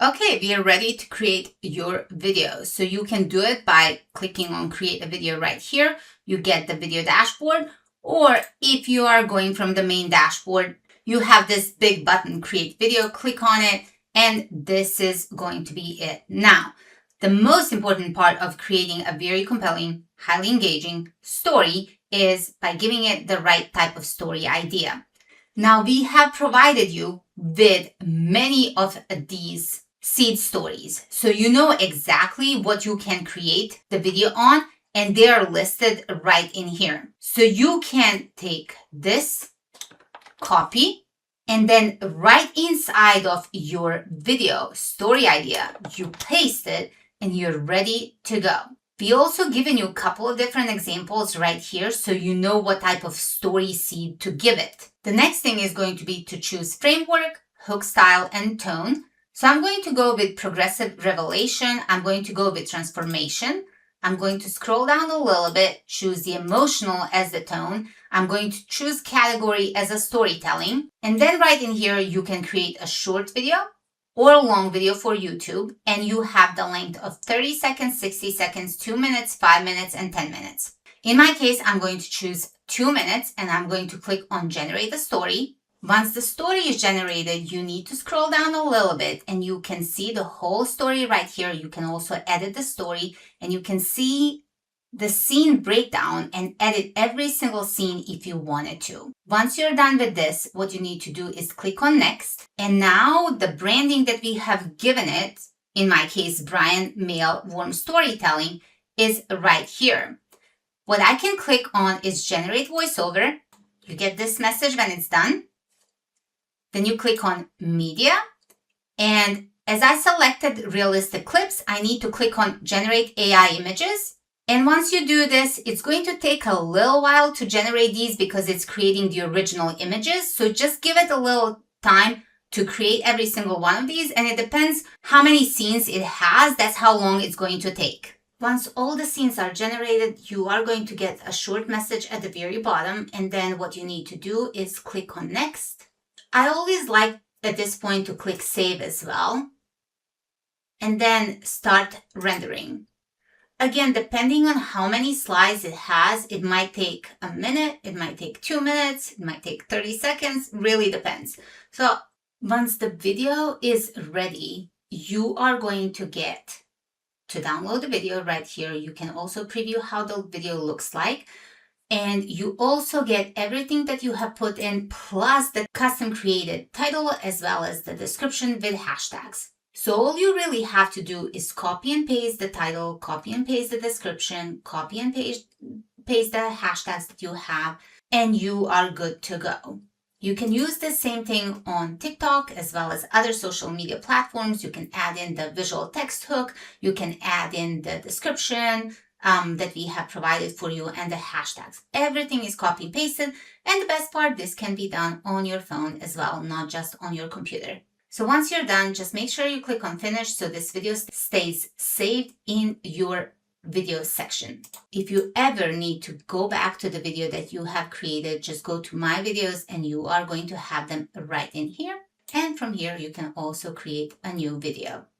Okay, we are ready to create your video. So you can do it by clicking on create a video right here. You get the video dashboard, or if you are going from the main dashboard, you have this big button, create video, click on it, and this is going to be it. Now, the most important part of creating a very compelling, highly engaging story is by giving it the right type of story idea. Now, we have provided you with many of these seed stories. So you know exactly what you can create the video on, and they are listed right in here. So you can take this, copy, and then right inside of your video story idea, you paste it and you're ready to go. We also given you a couple of different examples right here so you know what type of story seed to give it. The next thing is going to be to choose framework, hook style, and tone. So I'm going to go with progressive revelation. I'm going to go with transformation. I'm going to scroll down a little bit, choose the emotional as the tone. I'm going to choose category as a storytelling. And then right in here, you can create a short video or a long video for YouTube, and you have the length of 30 seconds, 60 seconds, 2 minutes, 5 minutes, and 10 minutes. In my case, I'm going to choose 2 minutes, and I'm going to click on generate a story. Once the story is generated, you need to scroll down a little bit, and you can see the whole story right here. You can also edit the story, and you can see the scene breakdown and edit every single scene if you wanted to. Once you're done with this, what you need to do is click on next. And now the branding that we have given it, in my case, Brian Male Warm Storytelling, is right here. What I can click on is generate voiceover. You get this message when it's done. Then you click on media. And as I selected realistic clips, I need to click on generate AI images. And once you do this, it's going to take a little while to generate these because it's creating the original images. So just give it a little time to create every single one of these. And it depends how many scenes it has. That's how long it's going to take. Once all the scenes are generated, you are going to get a short message at the very bottom. And then what you need to do is click on next. I always like at this point to click save as well. And then start rendering. Again, depending on how many slides it has, it might take a minute, it might take 2 minutes, it might take 30 seconds, really depends. So once the video is ready, you are going to get to download the video right here. You can also preview how the video looks like. And you also get everything that you have put in, plus the custom created title, as well as the description with hashtags. So all you really have to do is copy and paste the title, copy and paste the description, copy and paste the hashtags that you have, and you are good to go. You can use the same thing on TikTok as well as other social media platforms. You can add in the visual text hook. You can add in the description that we have provided for you and the hashtags. Everything is copy and pasted. And the best part, this can be done on your phone as well, not just on your computer. So once you're done, just make sure you click on finish so this video stays saved in your video section. If you ever need to go back to the video that you have created, just go to my videos and you are going to have them right in here. And from here, you can also create a new video.